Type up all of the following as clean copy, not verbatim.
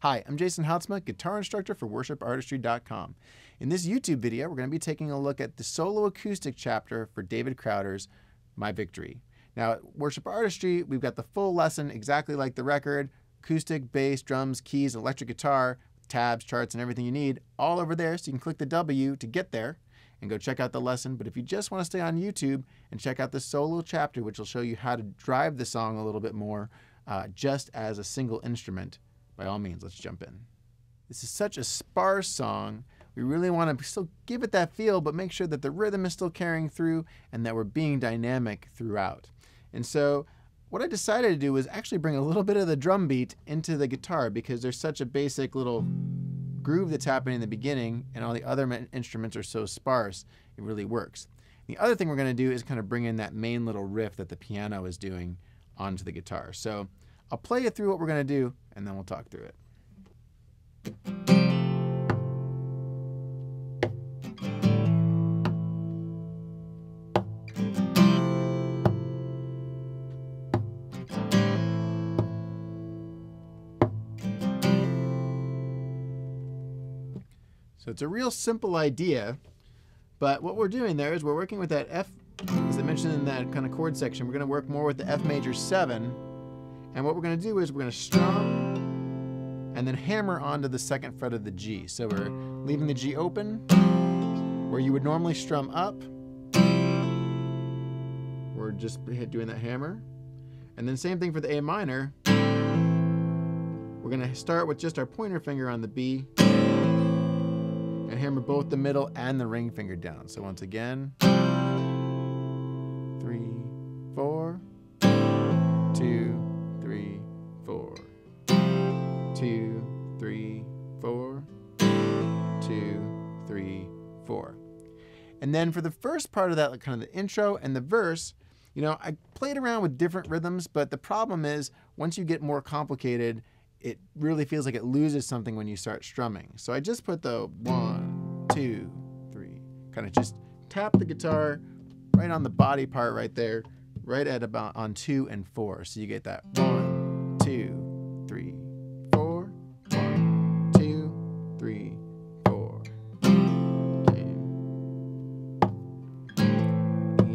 Hi, I'm Jason Houtsma, guitar instructor for worshipartistry.com. In this YouTube video, we're going to be taking a look at the solo acoustic chapter for David Crowder's My Victory. Now, at Worship Artistry, we've got the full lesson exactly like the record: acoustic, bass, drums, keys, electric guitar, tabs, charts, and everything you need, all over there, so you can click the W to get there and go check out the lesson. But if you just want to stay on YouTube and check out the solo chapter, which will show you how to drive the song a little bit more just as a single instrument, by all means, let's jump in. This is such a sparse song. We really want to still give it that feel, but make sure that the rhythm is still carrying through and that we're being dynamic throughout. And so what I decided to do was actually bring a little bit of the drum beat into the guitar, because there's such a basic little groove that's happening in the beginning and all the other instruments are so sparse, it really works. The other thing we're going to do is kind of bring in that main little riff that the piano is doing onto the guitar. So I'll play you through what we're going to do, and then we'll talk through it. So it's a real simple idea, but what we're doing there is we're working with that F, as I mentioned in that kind of chord section. We're going to work more with the F major 7. And what we're going to do is we're going to strum and then hammer onto the second fret of the G. So we're leaving the G open where you would normally strum up. We're just doing that hammer. And then same thing for the A minor. We're going to start with just our pointer finger on the B and hammer both the middle and the ring finger down. So once again, 3, 4, 2, 3, 4, 2, 3, 4, 2, 3, 4. And then for the first part of that, like kind of the intro and the verse, you know, I played around with different rhythms, but the problem is once you get more complicated, it really feels like it loses something when you start strumming. So I just put the 1, 2, 3, kind of just tap the guitar right on the body part right there, right at about on 2 and 4. So you get that 1, 2, 3, 4, 1, 2, 3, 4. Okay.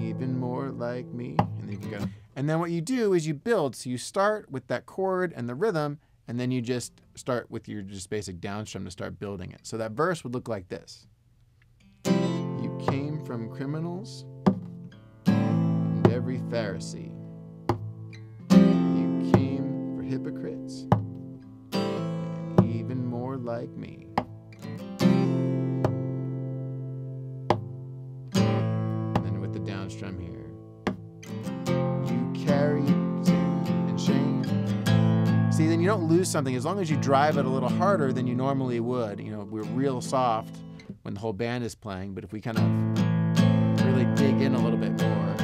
Even more like me. And then you can go. And then what you do is you build. So you start with that chord and the rhythm, and then you just start with your just basic downstrum to start building it. So that verse would look like this. You came from criminals and every Pharisee. You came for hypocrites and even more like me. And then with the downstrum here. You carried sin and shame. See, then you don't lose something. As long as you drive it a little harder than you normally would. You know, we're real soft when the whole band is playing, but if we kind of really dig in a little bit more,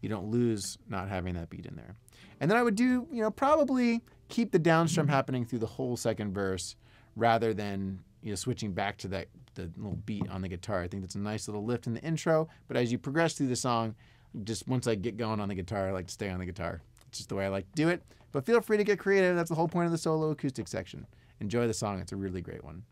you don't lose not having that beat in there. And then I would do, you know, probably keep the downstrum happening through the whole second verse rather than, you know, switching back to that the little beat on the guitar. I think that's a nice little lift in the intro, but as you progress through the song, just once I get going on the guitar, I like to stay on the guitar. It's just the way I like to do it. But feel free to get creative. That's the whole point of the solo acoustic section. Enjoy the song. It's a really great one.